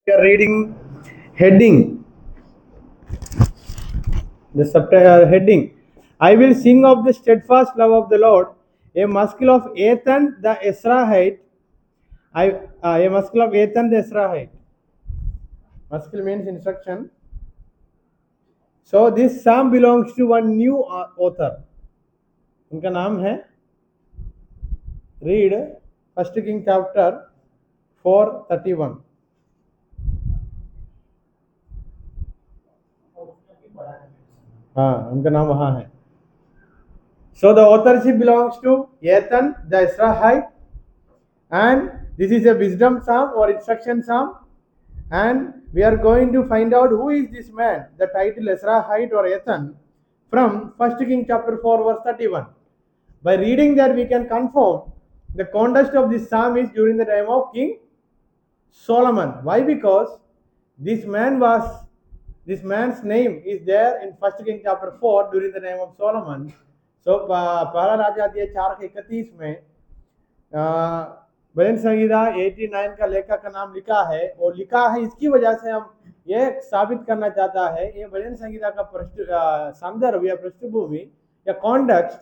We are reading heading, the heading. I will sing of the steadfast love of the Lord, a muscle of Ethan the Ezrahite. A muscle of Ethan the Ezrahite. Muscle means instruction. So this psalm belongs to one new author. उनका नाम है, read 1 King chapter 4:31. हाँ, उनका नाम वहाँ है. So the authorship belongs to Ethan the Ezrahite, and this is a wisdom psalm or instruction psalm, and we are going to find out who is this man. The title Ezrahite or Ethan from 1 King chapter 4 verse 31. By reading that we can confirm the context of this psalm is during the time of King Solomon. Why? Because this man's name is there in 1 King chapter 4 during the time of Solomon. So पहला राजा अध्याय 4:31 में भजन संहिता 89 का लेखक का नाम लिखा है, और लिखा है इसकी वजह से हम ये साबित करना चाहता है ये भजन संहिता का संदर्भ या पृष्ठभूमि या कॉन्टेक्स्ट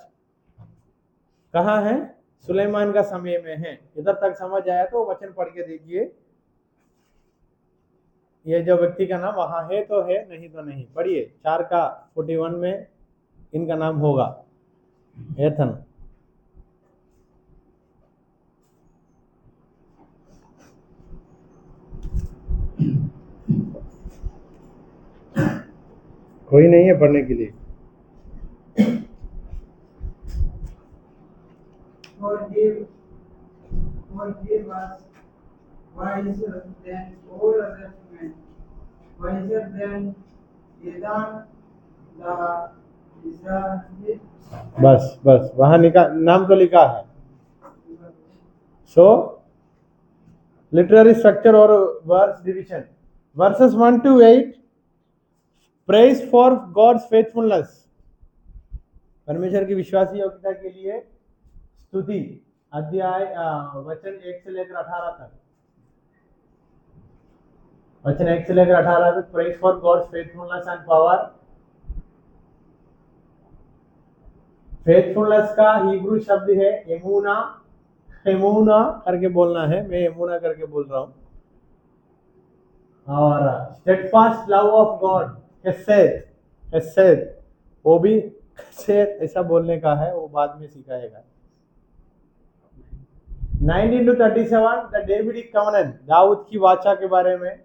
कहाँ है? सुलेमान का समय में है. इधर तक समझ आया तो वचन पढ़ के देखिए. ये जो व्यक्ति का नाम वहां है तो है, नहीं तो नहीं. पढ़िए 4:41 में इनका नाम होगा एथन. कोई नहीं है पढ़ने के लिए. Forgive us, wiser than all other men, wiser than Edan the Israelite. बस वहां नाम तो लिखा है. सो लिटरेरी स्ट्रक्चर और verse division. Verses 1 to 8 praise for God's faithfulness. परमेश्वर की विश्वासी योग्यता के लिए स्तुति. अध्याय वचन 1 से लेकर 18 तक. वचन 1 से लेकर 18 तक praise for God's faithfulness and power. Faithfulness का हिब्रू शब्द है एमुना. एमुना करके बोलना है, मैं एमुना करके बोल रहा हूं. और स्टेडफास्ट लव ऑफ गॉड हेसेद. हेसेद वो भी हेसेद ऐसा बोलने का है, वो बाद में सिखाएगा. 19 to 37 the Davidic covenant. Dawood की वाचा के बारे में.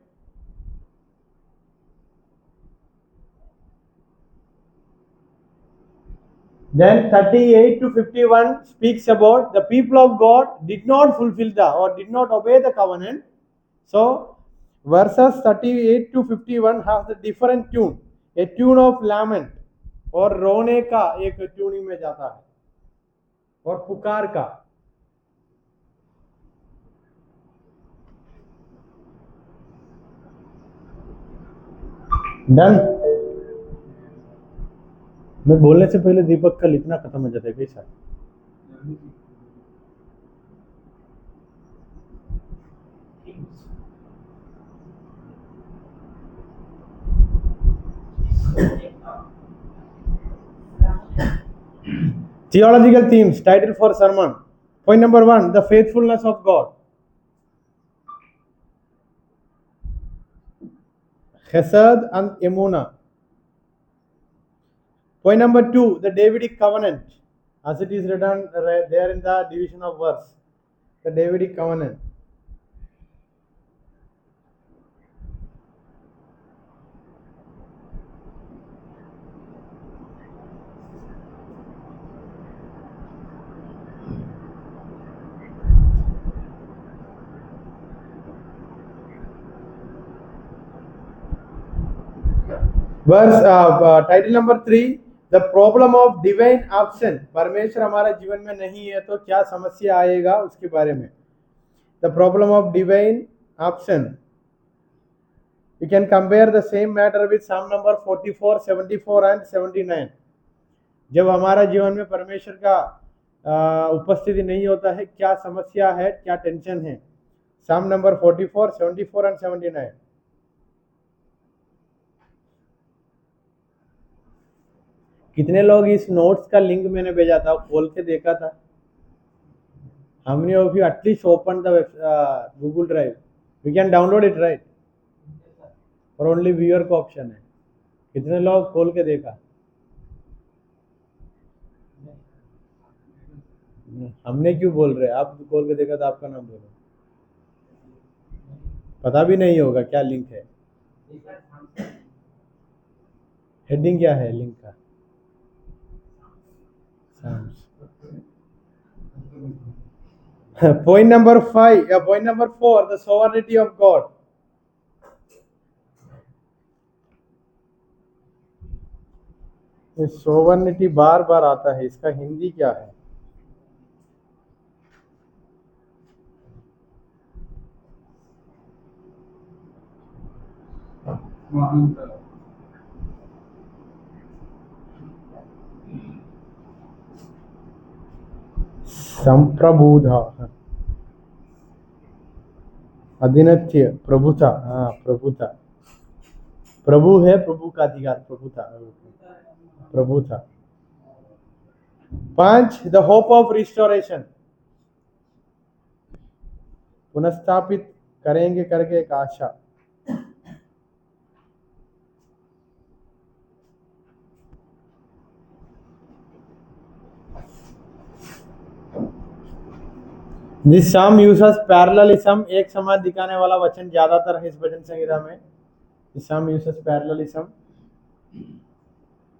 Then 38 to 51 speaks about the people of God did not fulfill or did not obey the covenant. So verses 38 to 51 has the different tune, a tune of lament और रोने का एक tuning में जाता है, और पुकार का. डन. मैं बोलने से पहले दीपक का लिखना खत्म हो जाता है कैसा? Theological themes, title for sermon. Point number 1, the faithfulness of God. Chesed and Emunah. Point number 2, the Davidic covenant, as it is written there in the division of verse. The Davidic covenant. Verse title number 3, the problem of divine absence. परमेश्वर हमारे जीवन में नहीं है तो क्या समस्या आएगा उसके बारे में. The problem of divine absence. We can compare the same matter with Psalm number 44, 74 and 79. जब हमारा जीवन में परमेश्वर का उपस्थिति नहीं होता है, क्या समस्या है, क्या टेंशन है. Psalm number 44, 74 and 79. कितने लोग इस नोट्स का लिंक मैंने भेजा था खोल के देखा था? How many of you at least opened the Google Drive? We can download it, right? और only viewer का ऑप्शन है. कितने लोग खोल के देखा? हमने क्यों बोल रहे? आप खोल के देखा तो आपका नाम बोलो. पता भी नहीं होगा क्या लिंक है. हेडिंग क्या है लिंक का? Point number 5, point number 4, the sovereignty of God. ये सोवर्निटी बार बार आता है, इसका हिंदी क्या है? संप्रभुता, अधिनत्य, प्रभुता. हाँ, प्रभुता. प्रभु है, प्रभु का अधिकार, प्रभुता. प्रभुता. 5, द होप ऑफ रिस्टोरेशन. पुनर्स्थापित करेंगे करके एक आशा. This psalm uses parallelism. एक समान दिखाने वाला वचन ज्यादातर है इस भजन संहिता में. This psalm uses parallelism.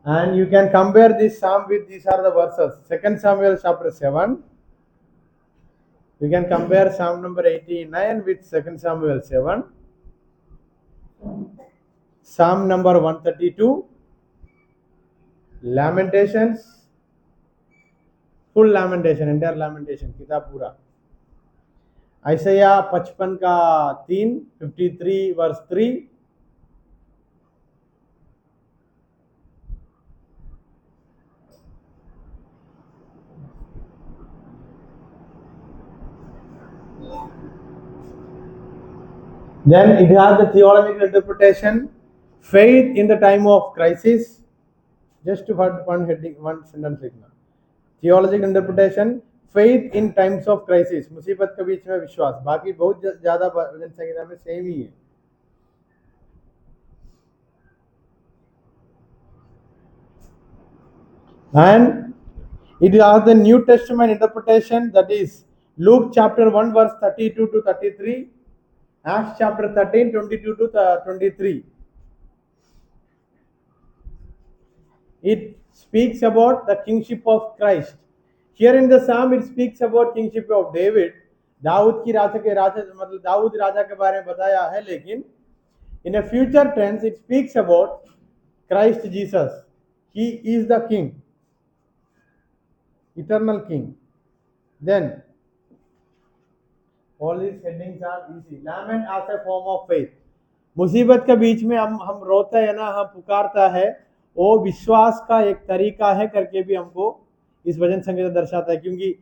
And you can compare this psalm with, these are the verses. 2 Samuel chapter 7. You can compare psalm number 89 with 2 Samuel 7. Psalm number 132. Lamentations. Full lamentation, entire lamentation, किताब पूरा. आइसैया 55 का 3, 53 verse 3. Then it has the theological interpretation, faith in the time of crisis. Just one heading, one sentence लिखना. Theological interpretation, faith in times of crisis. मुसीबत के बीच में विश्वास. बाकी बहुत ज्यादा भजन संहिता में सेम ही है. And it has the New Testament interpretation, that is Luke chapter 1 verse 32 to 33, Acts chapter 13 22 to 23. It speaks about the kingship of Christ. Here in the psalm it speaks about kingship of David. Dawood की राजा के राजा मतलब दाऊद राजा के बारे में बताया है, लेकिन in a future tense it speaks about Christ Jesus. He is the king, eternal king. Then all these headings are easy. Lament as a form of faith. मुसीबत के बीच में हम रोते हैं ना, हम पुकारता है, वो विश्वास का एक तरीका है करके भी हमको इस भजन संहिता दर्शाता है. क्योंकि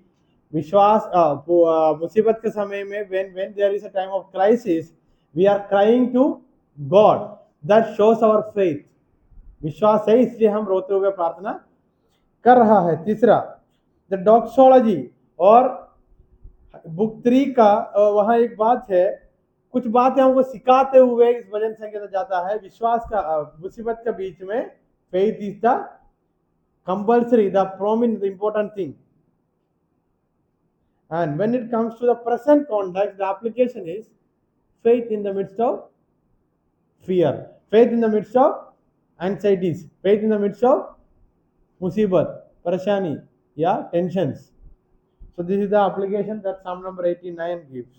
विश्वास मुसीबत के समय में when there is a time of crisis we are crying to God. That shows our faith. विश्वास है इसलिए हम रोते हुए प्रार्थना कर रहा है. तीसरा, द डॉक्सोलॉजी और बुक 3 का वहां एक बात है, कुछ बातें हमको सिखाते हुए इस भजन संहिता जाता है. विश्वास का मुसीबत के बीच में faith is the compulsory, the prominent, the important thing. And when it comes to the present context, the application is faith in the midst of fear, faith in the midst of anxieties, faith in the midst of musibat, parashani, yeah, tensions. So this is the application that Psalm number 89 gives.